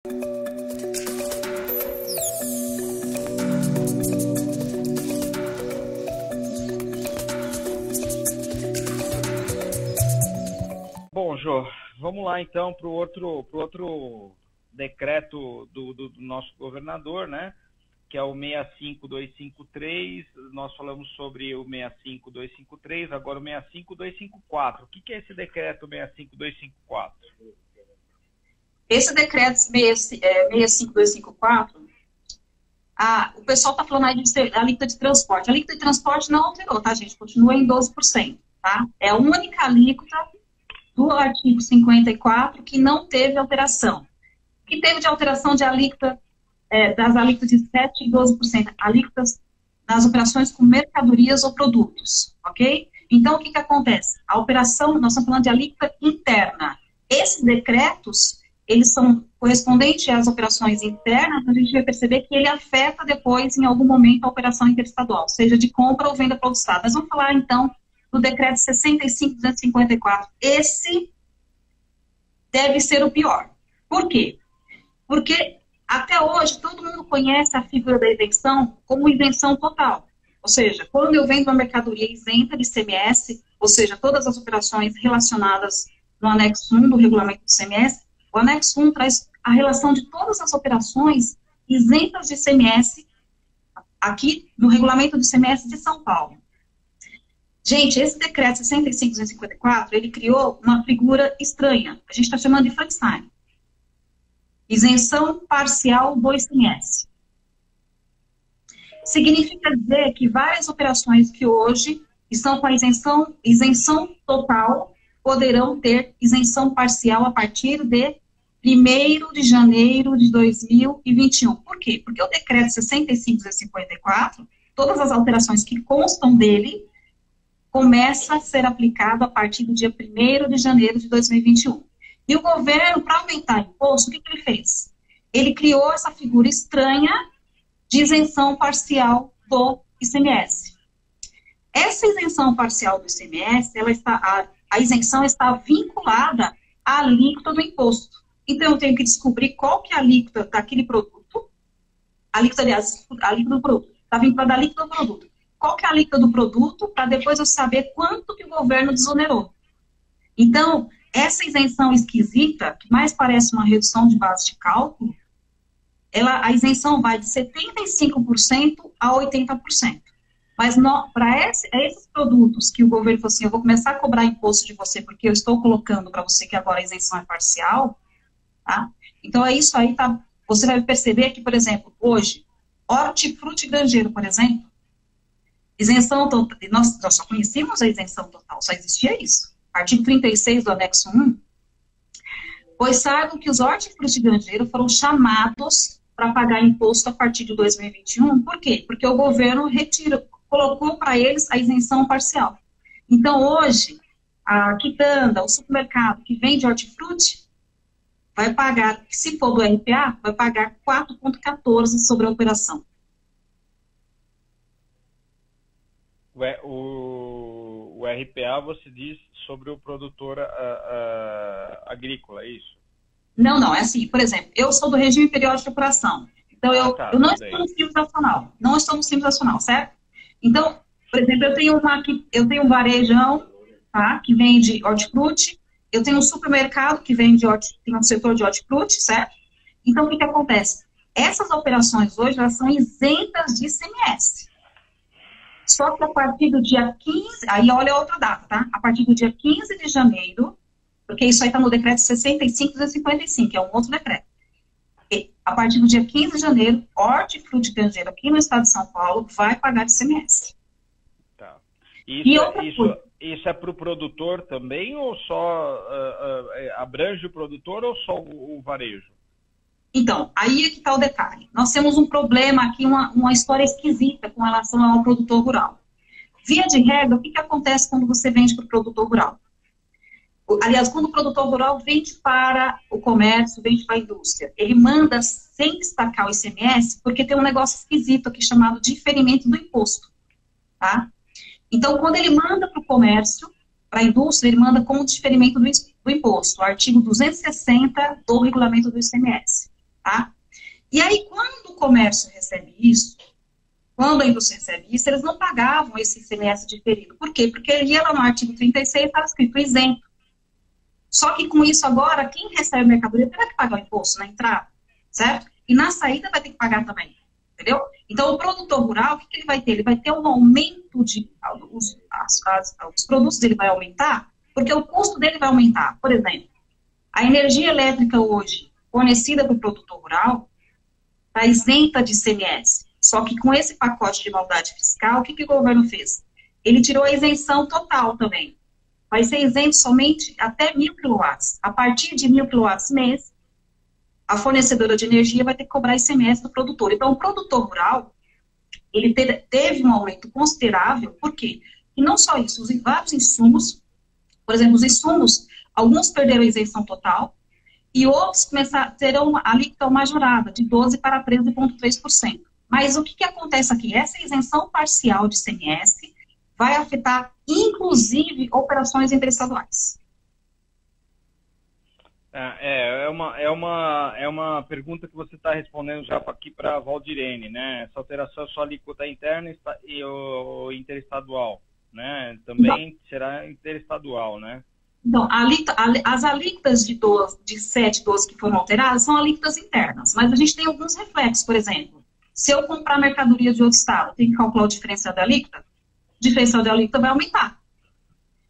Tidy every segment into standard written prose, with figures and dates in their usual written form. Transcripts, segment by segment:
Bom, Jô, vamos lá então para o outro decreto do nosso governador, né? Que é o 65253. Nós falamos sobre o 65253, agora o 65254. O que é esse decreto 65254? Esse decreto 65254, o pessoal está falando aí de alíquota de transporte. A alíquota de transporte não alterou, tá, gente? Continua em 12%, tá? É a única alíquota do artigo 54 que não teve alteração. O que teve de alteração de alíquota, das alíquotas de 7% e 12%, alíquotas nas operações com mercadorias ou produtos, ok? Então, o que acontece? A operação, nós estamos falando de alíquota interna. Esses decretos, eles são correspondentes às operações internas, a gente vai perceber que ele afeta depois, em algum momento, a operação interestadual, seja de compra ou venda para o Estado. Nós vamos falar, então, do decreto 65.254. Esse deve ser o pior. Por quê? Porque até hoje todo mundo conhece a figura da isenção como isenção total. Ou seja, quando eu vendo uma mercadoria isenta de ICMS, ou seja, todas as operações relacionadas no anexo 1 do regulamento do ICMS, o anexo 1 traz a relação de todas as operações isentas de ICMS aqui no regulamento do ICMS de São Paulo. Gente, esse decreto 65.254, ele criou uma figura estranha. A gente está chamando de Frankenstein. Isenção parcial do ICMS. Significa dizer que várias operações que hoje estão com a isenção total poderão ter isenção parcial a partir de 1º de janeiro de 2021. Por quê? Porque o decreto 65.254, todas as alterações que constam dele, começa a ser aplicado a partir do dia 1º de janeiro de 2021. E o governo, para aumentar imposto, o que ele fez? Ele criou essa figura estranha de isenção parcial do ICMS. Essa isenção parcial do ICMS, a isenção está vinculada à alíquota do imposto. Então, eu tenho que descobrir qual que é a alíquota daquele produto. A alíquota do produto. Está vinculada à alíquota do produto. Qual que é a alíquota do produto, para depois eu saber quanto que o governo desonerou. Então, essa isenção esquisita, que mais parece uma redução de base de cálculo, a isenção vai de 75% a 80%. Mas para esses produtos que o governo falou assim, eu vou começar a cobrar imposto de você, porque eu estou colocando para você que agora a isenção é parcial, tá? Então, é isso aí, tá? Você vai perceber que, por exemplo, hoje, hortifruti granjeiro, por exemplo, isenção total, nós só conhecíamos a isenção total, só existia isso. Artigo 36 do anexo 1, pois saibam que os hortifruti granjeiros foram chamados para pagar imposto a partir de 2021. Por quê? Porque o governo colocou para eles a isenção parcial. Então, hoje, a quitanda, o supermercado que vende hortifruti, vai pagar, se for do RPA, vai pagar 4,14 sobre a operação. O RPA, você diz sobre o produtor agrícola, é isso? Não, é assim, por exemplo, eu sou do regime periódico de apuração, então eu não estou no Simples Nacional, certo? Então, por exemplo, eu tenho um varejão, tá, que vende hortifruti, eu tenho um supermercado que vende tem um setor de hortifruti, certo? Então, o que acontece? Essas operações hoje, elas são isentas de ICMS. Só que a partir do dia 15, aí olha a outra data, tá? A partir do dia 15 de janeiro, porque isso aí está no decreto 65.255, que é um outro decreto. E, a partir do dia 15 de janeiro, hortifruti granjeiro aqui no estado de São Paulo vai pagar de ICMS. Tá. Isso é para o produtor também, ou só abrange o produtor, ou só o varejo? Então, aí é que está o detalhe. Nós temos um problema aqui, uma história esquisita com relação ao produtor rural. Via de regra, o que acontece quando você vende para o produtor rural? Aliás, quando o produtor rural vende para o comércio, vende para a indústria, ele manda sem destacar o ICMS, porque tem um negócio esquisito aqui chamado diferimento do imposto, tá? Então, quando ele manda para o comércio, para a indústria, ele manda com o diferimento do imposto, o artigo 260 do regulamento do ICMS. E aí, quando o comércio recebe isso, quando a indústria recebe isso, eles não pagavam esse ICMS diferido. Por quê? Porque ele ia lá no artigo 36, estava escrito isento. Só que com isso agora, quem recebe mercadoria terá que pagar o imposto na entrada, certo? E na saída vai ter que pagar também, entendeu? Então, o produtor rural, o que ele vai ter? Ele vai ter um aumento de... Os produtos dele vai aumentar, porque o custo dele vai aumentar. Por exemplo, a energia elétrica hoje, fornecida para o produtor rural, está isenta de ICMS. Só que com esse pacote de maldade fiscal, o que o governo fez? Ele tirou a isenção total também. Vai ser isento somente até 1.000 quilowatts. A partir de 1.000 quilowatts mês, a fornecedora de energia vai ter que cobrar ICMS do produtor. Então, o produtor rural, ele teve um aumento considerável. Por quê? E não só isso, os vários insumos, por exemplo, os insumos, alguns perderam a isenção total, e outros terão a alíquota majorada, de 12% para 13,3%. Mas o que acontece aqui? Essa isenção parcial de ICMS vai afetar, inclusive, operações interestaduais. É uma pergunta que você está respondendo já aqui para a Valdirene, né? Essa alteração é só alíquota interna e o interestadual, né? Também será interestadual, né? Então, as alíquotas de 7 e 12 que foram alteradas são alíquotas internas, mas a gente tem alguns reflexos. Por exemplo, se eu comprar mercadoria de outro estado, tem que calcular o diferencial da alíquota? O diferencial da alíquota vai aumentar.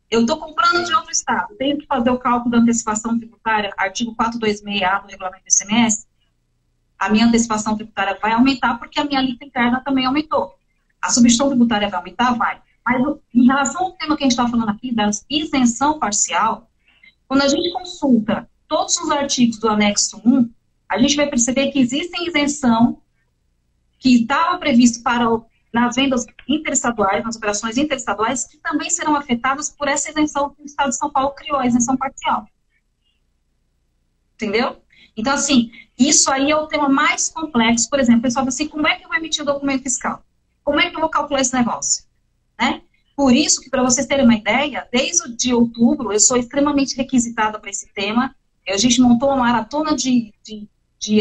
Eu estou comprando de outro estado, tenho que fazer o cálculo da antecipação tributária, artigo 426A do regulamento do ICMS, a minha antecipação tributária vai aumentar porque a minha alíquota interna também aumentou. A substituição tributária vai aumentar? Vai. Mas em relação ao tema que a gente está falando aqui, da isenção parcial, quando a gente consulta todos os artigos do anexo 1, a gente vai perceber que existem isenção que estava previsto nas vendas interestaduais, nas operações interestaduais, que também serão afetadas por essa isenção que o Estado de São Paulo criou, a isenção parcial. Entendeu? Então, assim, isso aí é o tema mais complexo. Por exemplo, o pessoal fala assim, como é que eu vou emitir o documento fiscal? Como é que eu vou calcular esse negócio? Né? Por isso que, para vocês terem uma ideia, desde o de outubro, eu sou extremamente requisitada para esse tema. A gente montou uma maratona de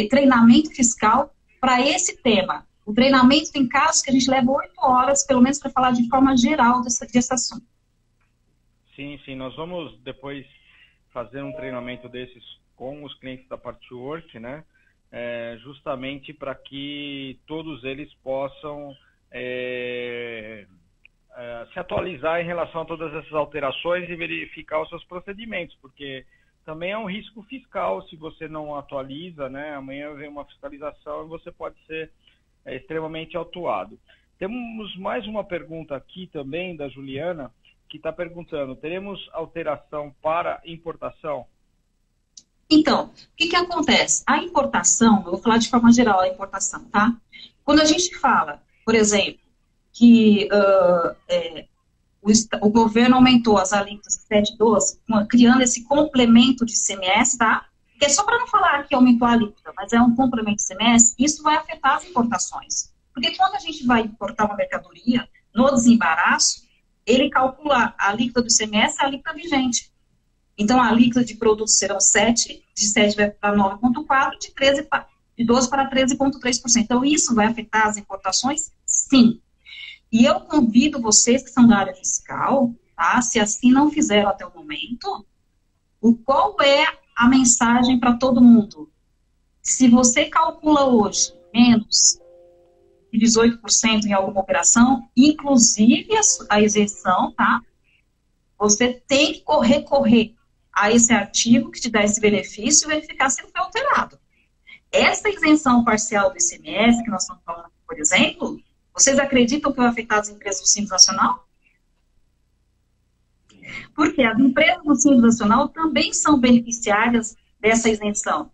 treinamento fiscal para esse tema. O treinamento tem casos que a gente leva 8 horas, pelo menos, para falar de forma geral desse assunto. Sim, nós vamos depois fazer um treinamento desses com os clientes da Patchwork, né? Justamente para que todos eles possam se atualizar em relação a todas essas alterações e verificar os seus procedimentos, porque também é um risco fiscal se você não atualiza, né? Amanhã vem uma fiscalização e você pode ser extremamente autuado. Temos mais uma pergunta aqui também da Juliana, que está perguntando, teremos alteração para importação? Então, o que acontece? A importação, eu vou falar de forma geral a importação, tá? Quando a gente fala, por exemplo, que o governo aumentou as alíquotas de 7 e 12, criando esse complemento de ICMS, tá? Que é só para não falar que aumentou a alíquota, mas é um complemento de ICMS, isso vai afetar as importações. Porque quando a gente vai importar uma mercadoria, no desembaraço, ele calcula a alíquota do ICMS, a alíquota vigente. Então, a alíquota de produtos serão 7, de 7 vai para 9,4%, de 12 para 13,3%. Então, isso vai afetar as importações? Sim. E eu convido vocês que são da área fiscal, tá? Se assim não fizeram até o momento, qual é a mensagem para todo mundo? Se você calcula hoje menos de 18% em alguma operação, inclusive a isenção, tá? Você tem que recorrer a esse artigo que te dá esse benefício e verificar se não foi alterado. Essa isenção parcial do ICMS, que nós estamos falando, por exemplo, vocês acreditam que vai afetar as empresas do Simples Nacional? Porque as empresas do Simples Nacional também são beneficiárias dessa isenção.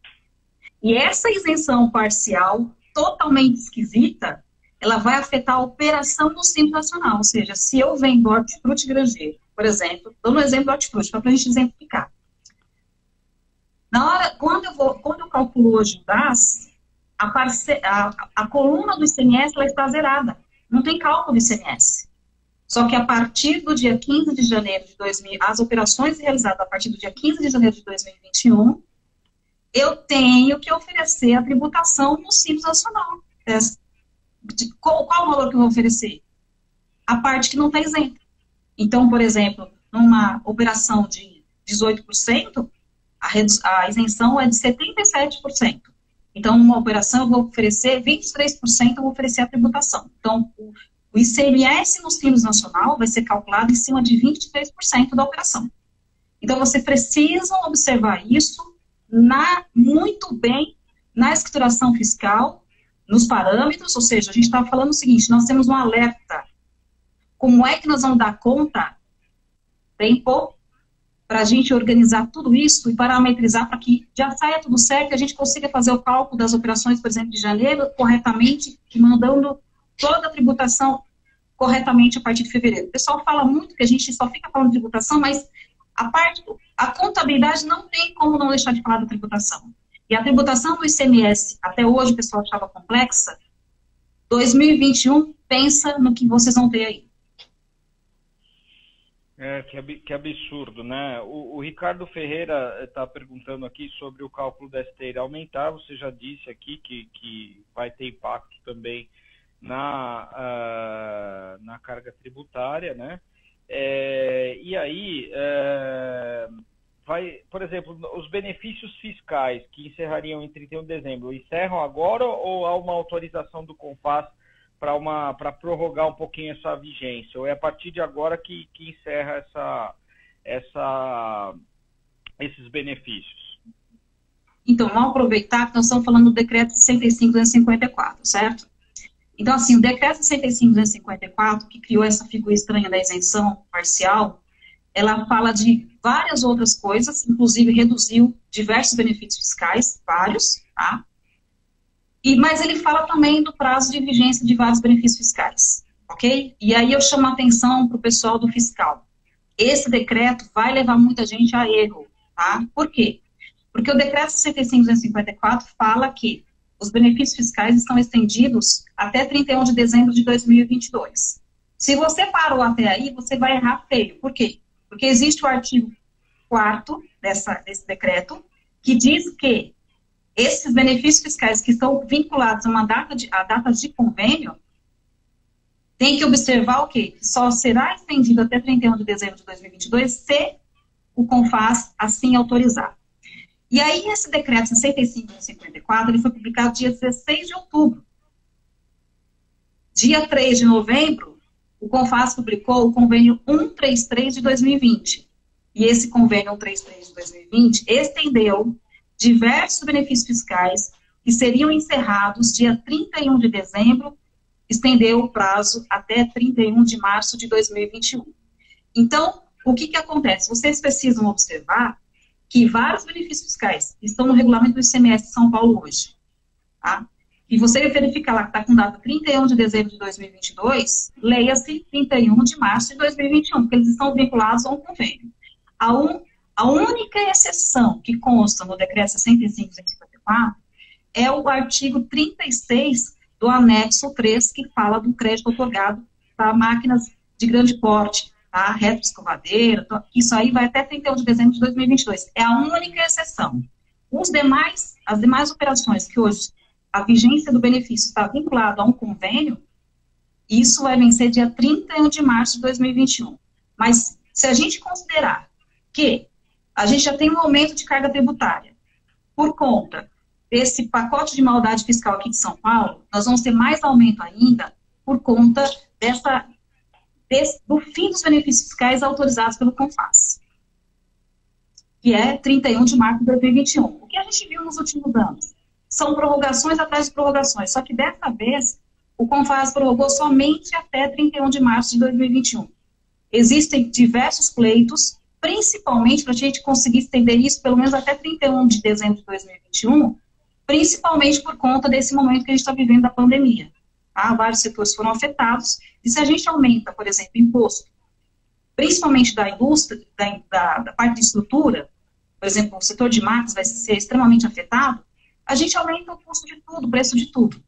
E essa isenção parcial, totalmente esquisita, ela vai afetar a operação do Simples Nacional. Ou seja, se eu vendo hortifruti granjeiro, por exemplo, dando um exemplo do hortifruti, para a gente exemplificar. Quando eu calculo hoje o DAS, a coluna do ICMS ela está zerada. Não tem cálculo do ICMS. Só que a partir do dia 15 de janeiro de 2000, as operações realizadas a partir do dia 15 de janeiro de 2021, eu tenho que oferecer a tributação no Simples Nacional. Qual o valor que eu vou oferecer? A parte que não está isenta. Então, por exemplo, numa operação de 18%, a isenção é de 77%. Então, numa operação, eu vou oferecer 23%, eu vou oferecer a tributação. Então, o ICMS no Simples Nacional vai ser calculado em cima de 23% da operação. Então, vocês precisam observar isso muito bem na escrituração fiscal, nos parâmetros, ou seja, a gente está falando o seguinte, nós temos um alerta. Como é que nós vamos dar conta, tempo, para a gente organizar tudo isso e parametrizar para que já saia tudo certo e a gente consiga fazer o cálculo das operações, por exemplo, de janeiro, corretamente, e mandando toda a tributação corretamente a partir de fevereiro. O pessoal fala muito que a gente só fica falando de tributação, mas a contabilidade não tem como não deixar de falar da tributação. E a tributação do ICMS, até hoje o pessoal achava complexa, 2021, pensa no que vocês vão ter aí. Que absurdo, né? O Ricardo Ferreira está perguntando aqui sobre o cálculo da esteira aumentar. Você já disse aqui que vai ter impacto também na carga tributária, né? E aí, por exemplo, os benefícios fiscais que encerrariam em 31 de dezembro, encerram agora ou há uma autorização do CONFAS para prorrogar um pouquinho essa vigência? Ou é a partir de agora que encerra esses benefícios? Então, vamos aproveitar que nós estamos falando do decreto 65/254, certo? Então, assim, o decreto 65/254, que criou essa figura estranha da isenção parcial, ela fala de várias outras coisas, inclusive reduziu diversos benefícios fiscais, vários, tá? Mas ele fala também do prazo de vigência de vários benefícios fiscais, ok? E aí eu chamo a atenção para o pessoal do fiscal. Esse decreto vai levar muita gente a erro, tá? Por quê? Porque o decreto 65/254 fala que os benefícios fiscais estão estendidos até 31 de dezembro de 2022. Se você parou até aí, você vai errar feio. Por quê? Porque existe o artigo 4º desse decreto, que diz que esses benefícios fiscais que estão vinculados a datas de convênio, tem que observar o quê? Que só será estendido até 31 de dezembro de 2022 se o CONFAS assim autorizar. E aí, esse decreto 65/254, ele foi publicado dia 16 de outubro. Dia 3 de novembro, o CONFAS publicou o convênio 133 de 2020. E esse convênio 133 de 2020 estendeu diversos benefícios fiscais que seriam encerrados dia 31 de dezembro, estendeu o prazo até 31 de março de 2021. Então, o que acontece? Vocês precisam observar que vários benefícios fiscais estão no regulamento do ICMS de São Paulo hoje, tá? E você verifica lá que está com data 31 de dezembro de 2022, leia-se 31 de março de 2021, porque eles estão vinculados a um convênio. A única exceção que consta no decreto 65/254 é o artigo 36 do anexo 3, que fala do crédito otorgado para máquinas de grande porte, tá? Retroescovadeira, isso aí vai até 31 de dezembro de 2022. É a única exceção. As demais operações que hoje a vigência do benefício está vinculada a um convênio, isso vai vencer dia 31 de março de 2021. Mas se a gente considerar que a gente já tem um aumento de carga tributária por conta desse pacote de maldade fiscal aqui de São Paulo, nós vamos ter mais aumento ainda por conta do fim dos benefícios fiscais autorizados pelo CONFAS, que é 31 de março de 2021. O que a gente viu nos últimos anos? São prorrogações atrás de prorrogações, só que dessa vez o CONFAS prorrogou somente até 31 de março de 2021. Existem diversos pleitos, principalmente para a gente conseguir estender isso pelo menos até 31 de dezembro de 2021, principalmente por conta desse momento que a gente está vivendo da pandemia. Tá? Vários setores foram afetados, e se a gente aumenta, por exemplo, imposto, principalmente da indústria, da parte de estrutura, por exemplo, o setor de máquinas vai ser extremamente afetado, a gente aumenta o custo de tudo, o preço de tudo.